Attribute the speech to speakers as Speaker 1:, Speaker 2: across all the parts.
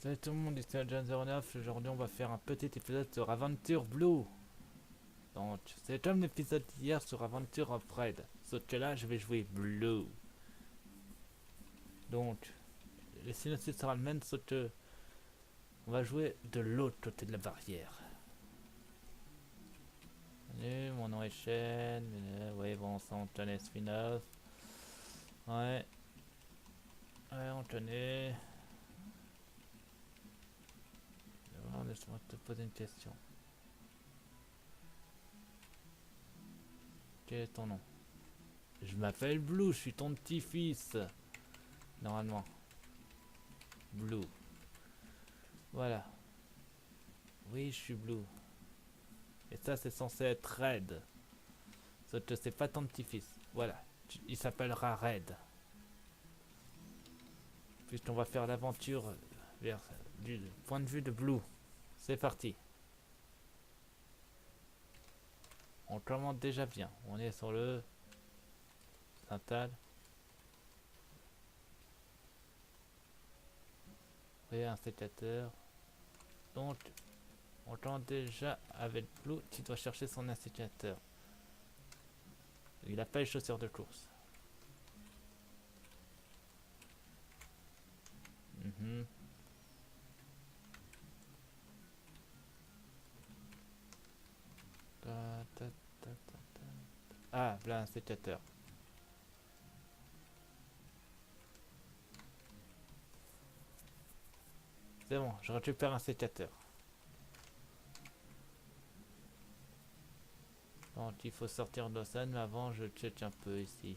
Speaker 1: Salut tout le monde, ici John09. Aujourd'hui, on va faire un petit épisode sur Aventure Blue. Donc, c'est comme l'épisode d'hier sur Aventure of Red. Sauf que là, je vais jouer Blue. Donc, le synopsis sera le même, sauf que on va jouer de l'autre côté de la barrière. Salut, mon nom est Shen. Ouais, bon, ça on connaît spin-off. Ouais, ouais, on connaît. D'abord, laisse-moi te poser une question. Quel est ton nom? Je m'appelle Blue, je suis ton petit-fils. Normalement. Blue. Voilà. Oui, je suis Blue. Et ça, c'est censé être Red. Sauf que c'est pas ton petit-fils. Voilà. Il s'appellera Red. Puisqu'on va faire l'aventure vers du point de vue de Blue. C'est parti. On commence déjà bien. On est sur le Saint-Al. Oui, un sécateur. Donc, on commence déjà avec Blue qui doit chercher son insécateur. Il n'a pas les chaussures de course. Mhm. Ta, ta, ta, ta, ta. Ah, là, un sécateur. C'est bon, je récupère un sécateur. Donc il faut sortir de scène, mais avant je check un peu ici.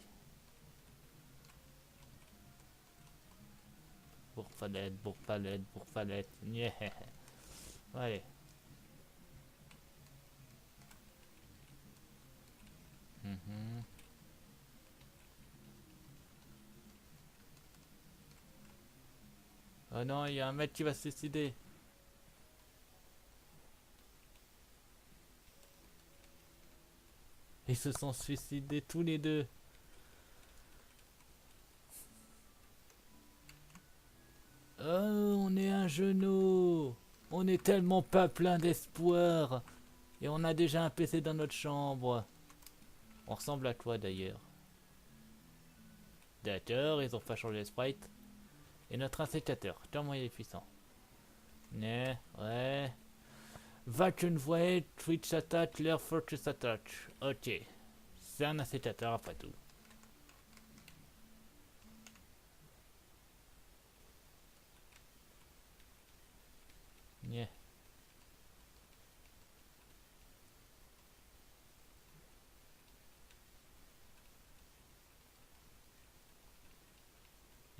Speaker 1: Bourg-Palette, Bourg-Palette, Bourg-Palette. Yeah. Allez. Mhm. Oh non, il y a un mec qui va se suicider. Ils se sont suicidés tous les deux. Oh, on est un genou. On est tellement pas plein d'espoir. Et on a déjà un PC dans notre chambre. On ressemble à toi d'ailleurs. D'accord, ils ont pas changé le sprite. Et notre insécateur, tellement il est puissant. Ouais. Vacuum Void, Twitch Attack, Lair Fortress Attack. Ok. C'est un insécateur après tout. Yeah.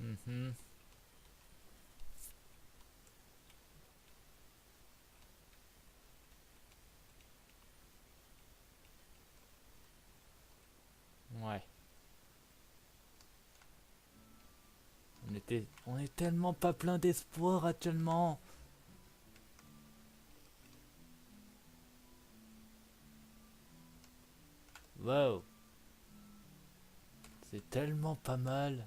Speaker 1: Mhm. Ouais. On est tellement pas plein d'espoir actuellement. Wow. C'est tellement pas mal.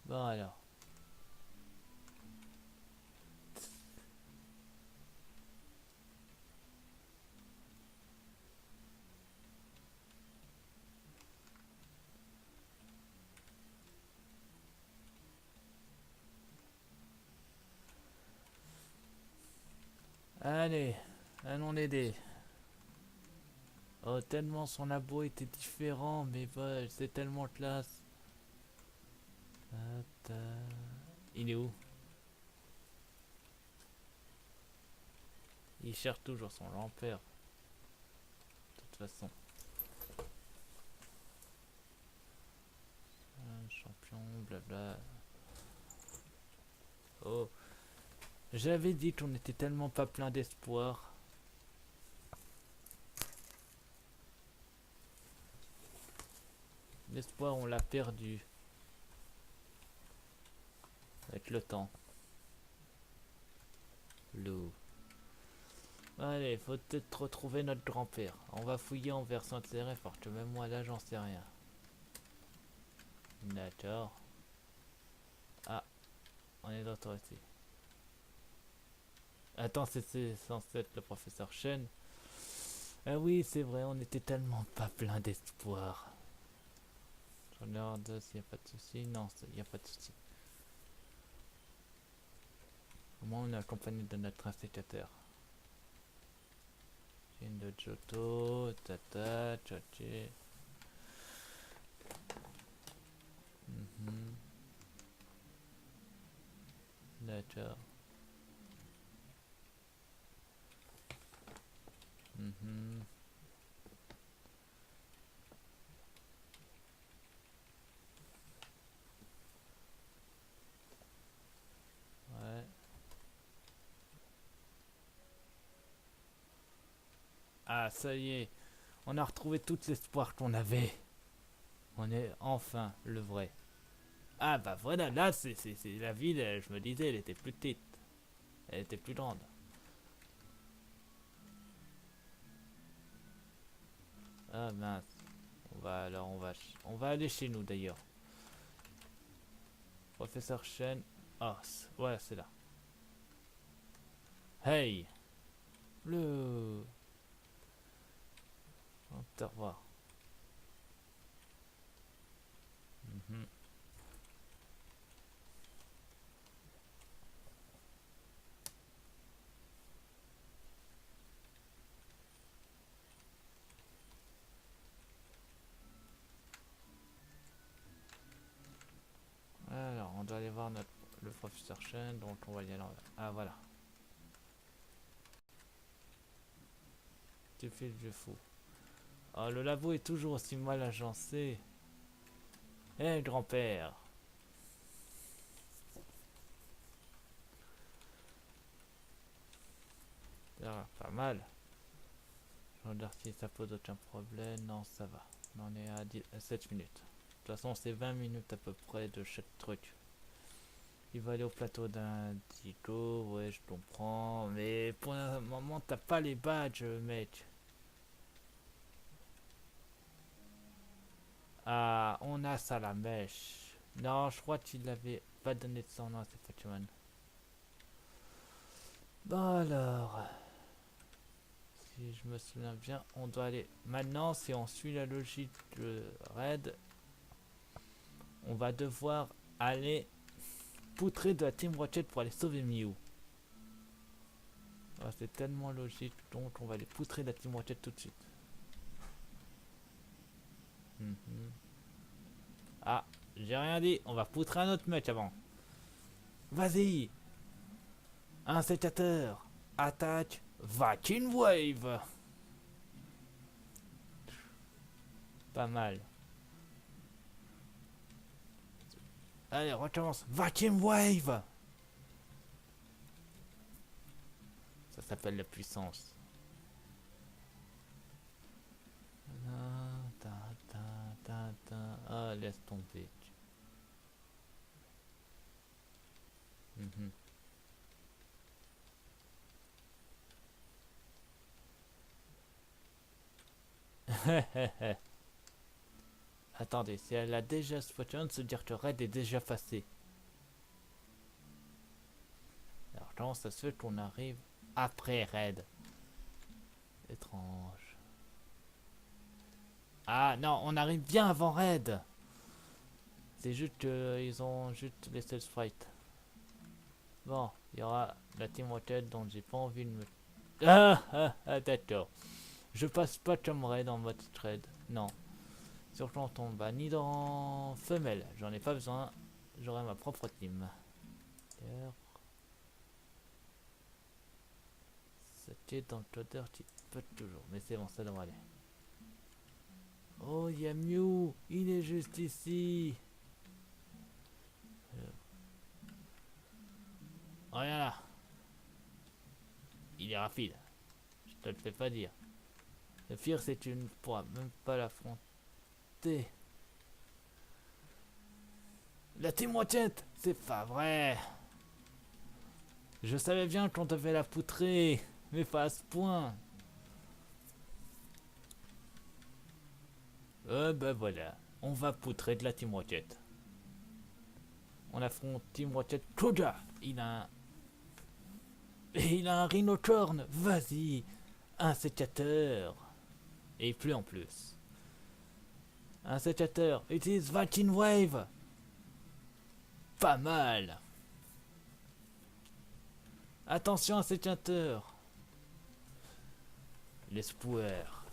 Speaker 1: Bon alors. Allez. Allons l'aider. Oh, tellement son labo était différent, mais bah, c'est tellement classe. Il est où? Il cherche toujours son lampère. De toute façon. Champion, blabla. Oh. J'avais dit qu'on était tellement pas plein d'espoir. L'espoir, on l'a perdu. Avec le temps. Loup. Allez, faut peut-être retrouver notre grand-père. On va fouiller en version serrée parce que même moi là, j'en sais rien. D'accord. Ah, on est de retour ici. Attends, c'est censé être le professeur Chen. Ah oui, c'est vrai, on était tellement pas plein d'espoir. Je regarde s'il n'y a pas de souci. Non, il n'y a pas de souci. Au moins, on est accompagné de notre instituteur. Jin de Johto, Tata, Chachi. D'accord. Ouais. Ah, ça y est. On a retrouvé tout l'espoir qu'on avait. On est enfin le vrai. Ah bah voilà, là c'est la ville, je me disais, elle était plus petite. Elle était plus grande. Ah mince. On va aller chez nous d'ailleurs. Professeur Chen. Ah, ouais, c'est là. Hey. Le. On te revoir. Mhm. Alors, on doit aller voir le professeur Chen, donc on va y aller. Ah voilà. Tu fais le vieux fou. Oh, le labo est toujours aussi mal agencé. Eh, grand-père. Ah, pas mal. Je regarde si ça pose aucun problème. Non, ça va. On est à 7 minutes. De toute façon, c'est 20 minutes à peu près de chaque truc. Il va aller au plateau d'Indigo. Ouais, je comprends. Mais pour le moment, t'as pas les badges, mec. Ah, on a ça la mèche. Non, je crois qu'il l'avait pas donné de son nom à cette Pokémon. Bon alors, si je me souviens bien, on doit aller... Maintenant, si on suit la logique de Red, on va devoir aller poutrer de la Team Rocket pour aller sauver Mew. Ah, c'est tellement logique, donc on va aller poutrer de la Team Rocket tout de suite. Mhm. Ah, j'ai rien dit, on va poutrer un autre mec avant. Vas-y, un sécateur, attaque, Vacuum Wave. Pas mal. Allez, recommence, Vacuum Wave. Ça s'appelle la puissance. Ah, laisse tomber. Mhm. Attendez, si elle a déjà ce Pokémon, se dire que Red est déjà passé. Alors comment ça se fait qu'on arrive après Red? Étrange. Ah non, on arrive bien avant Red. C'est juste qu'ils ont juste laissé le sprite. Bon, il y aura la Team Rocket dont j'ai pas envie de me... D'accord. Je passe pas comme Red en mode trade. Non. Surtout en tombe ni dans femelle. J'en ai pas besoin. J'aurai ma propre team. D'ailleurs, c'était dans le codeur qui peut toujours. Mais c'est bon, ça devrait aller. Oh, il y a Mew. Il est juste ici. Oh, regarde là. Il est rapide. Je te le fais pas dire. Le pire, c'est que tu ne pourras même pas l'affronter. La Team Rocket, c'est pas vrai. Je savais bien qu'on devait la poutrer, mais pas à ce point. Ben voilà, on va poutrer de la Team Rocket. On affronte Team Rocket Koja. Il a un rhinocorn. Vas-y. Un sécateur. Et il pleut en plus. Un sécateur. Utilise Viking Wave. Pas mal. Attention, un sécateur. L'espoir.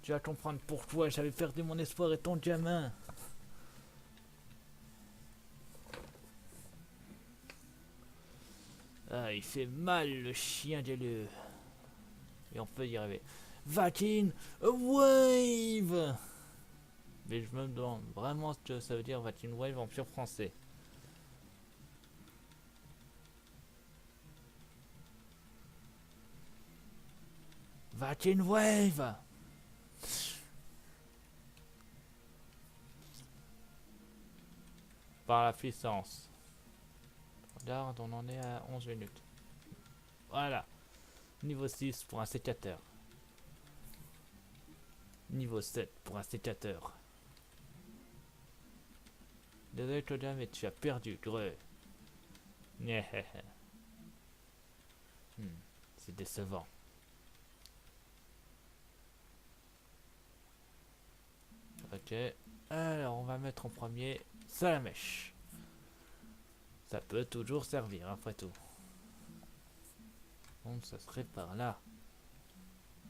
Speaker 1: Tu vas comprendre pourquoi j'avais perdu mon espoir étant gamin. Ah, il fait mal le chien galeux. Et on peut y arriver. Viking Wave. Mais je me demande vraiment ce que ça veut dire Viking Wave en pur français. Viking Wave. Par la puissance. Regarde, on en est à 11 minutes. Voilà. Niveau 6 pour un sécateur. Niveau 7 pour un sécateur. Désolé Claudia, mais tu as perdu, greu. C'est décevant. Ok. Alors, on va mettre en premier Salamèche. Ça peut toujours servir, après tout. Bon, ça serait par là.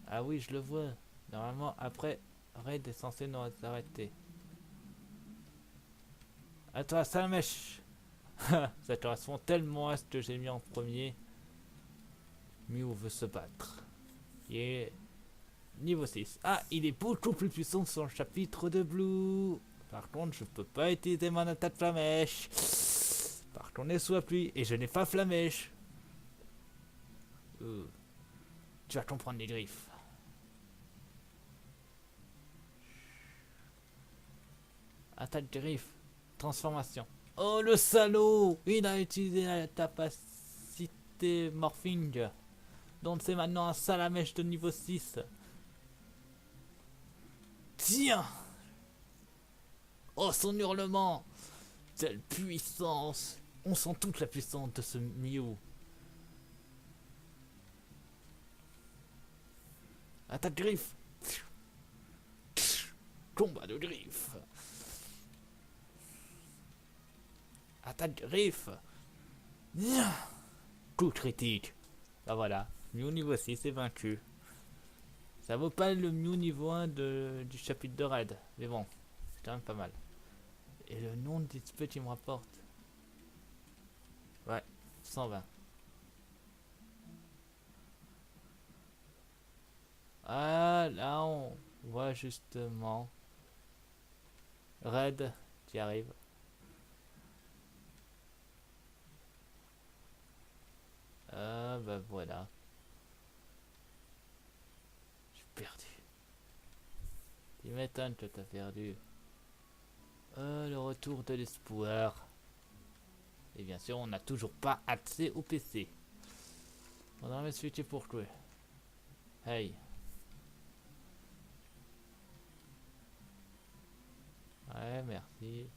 Speaker 1: Ah oui, je le vois. Normalement, après, Raid est censé nous arrêter. À toi, Salamèche. Ça correspond tellement à ce que j'ai mis en premier. Mew veut se battre. Il est niveau 6. Ah, il est beaucoup plus puissant sur le chapitre de Blue. Par contre, je peux pas utiliser mon attaque Flamèche. Par contre, on est sous la pluie et je n'ai pas Flamèche. Tu vas comprendre les griffes. Attaque griffe. Transformation. Oh le salaud! Il a utilisé la capacité morphing. Donc c'est maintenant un Salamèche de niveau 6. Tiens! Oh son hurlement! Quelle puissance! On sent toute la puissance de ce Mew. Attaque griffe! Combat de griffe! Attaque griffe! Coup critique! Ah voilà, Mew niveau 6 est vaincu. Ça vaut pas le Mew niveau 1 du chapitre de raid, mais bon, c'est quand même pas mal. Et le nom de XP qui me rapporte. Ouais, 120. Ah, là on voit justement Red qui arrive. Ah, bah voilà. J'ai perdu. Tu m'étonnes que t'as perdu. Le retour de l'espoir. Et bien sûr, on n'a toujours pas accès au PC. On va me switcher pour jouer. Hey. Ouais, merci.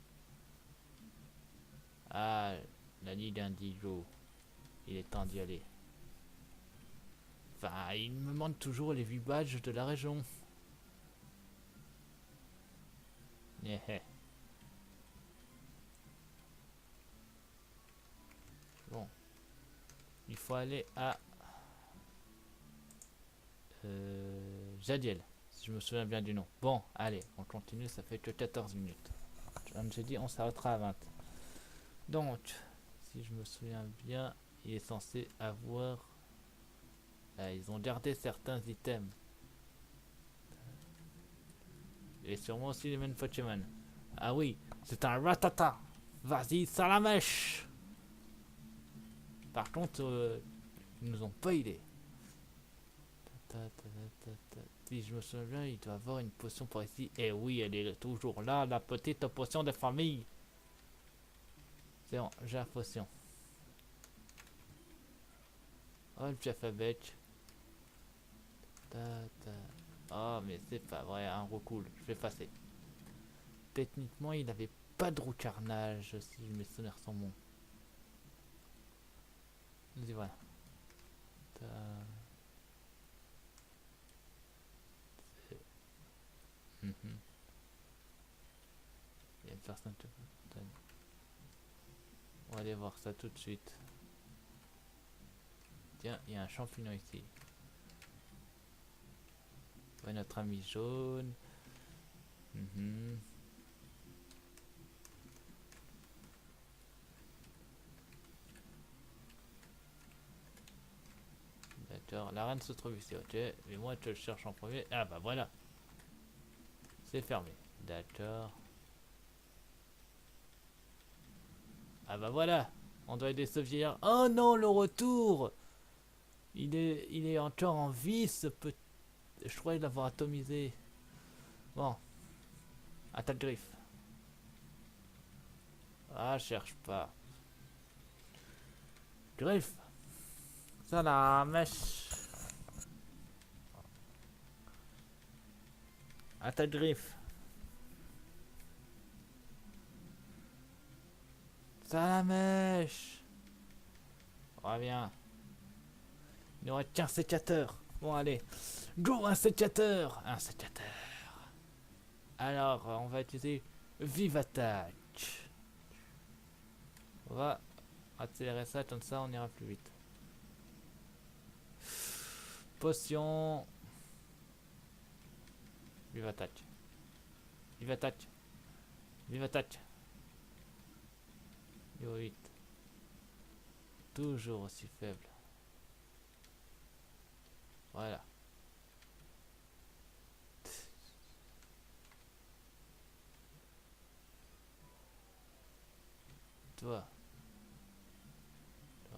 Speaker 1: Ah, la nuit d'Indigo. Il est temps d'y aller. Enfin, il me manque toujours les 8 badges de la région. Bon. Il faut aller à Jadiel, si je me souviens bien du nom. Bon, allez, on continue, ça fait que 14 minutes. Comme j'ai dit, on s'arrêtera à 20. Donc, si je me souviens bien, il est censé avoir... Ah, ils ont gardé certains items. Et sûrement aussi les mêmes Pokémon. Ah oui, c'est un Ratata. Vas-y, Salamèche. Par contre, ils nous ont pas aidé. Si je me souviens bien, il doit avoir une potion par ici. Et oui, elle est toujours là, la petite potion de famille. C'est bon, j'ai la potion. Oh, le chef à bec. Oh, mais c'est pas vrai, un recool. Je vais passer. Techniquement, il avait pas de roue carnage si mes souvenirs sont bons. Vas-y, voilà. Mhm. Il y a une personne qui... On va aller voir ça tout de suite. Tiens, il y a un champignon ici. Ouais, notre ami jaune. Mhm. D'accord, la reine se trouve ici, ok. Mais moi, je le cherche en premier. Ah bah voilà. C'est fermé. D'accord. Ah bah voilà. On doit aider ce vieillard. Oh non, le retour. Il est encore en vie, ce petit... Je croyais l'avoir atomisé. Bon, attaque griffe. Ah, cherche pas. Griffe. Ça la mèche. Attaque griffe. Ça la mèche. Reviens. Il n'y aurait qu'un sécateur. Bon, allez. Go, un sécateur. Un sécateur. Alors, on va utiliser Vive Attaque. On va accélérer ça, comme ça on ira plus vite. Potion. Vive Attaque. Vive Attaque. Vive Attaque. Niveau 8. Toujours aussi faible. Voilà. Toi.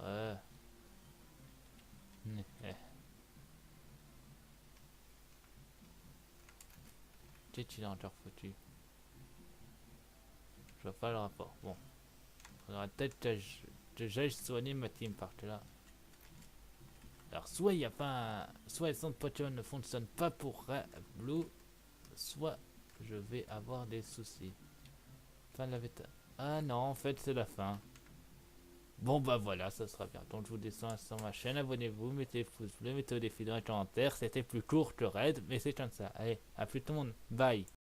Speaker 1: Ouais. Qu'est-ce qu'il a encore foutu? Je vois pas le rapport. Bon. Faudra peut-être que j'aille soigner ma team par là. Alors soit il n'y a pas un... Soit les centres Pokémon ne fonctionnent pas pour Blue, soit je vais avoir des soucis. Fin de la bêta. Ah non, en fait c'est la fin. Bon bah voilà, ça sera bien. Donc je vous descends sur ma chaîne, abonnez-vous, mettez pouce bleu, mettez des défis dans les commentaires. C'était plus court que raid, mais c'est comme ça. Allez, à plus tout le monde. Bye.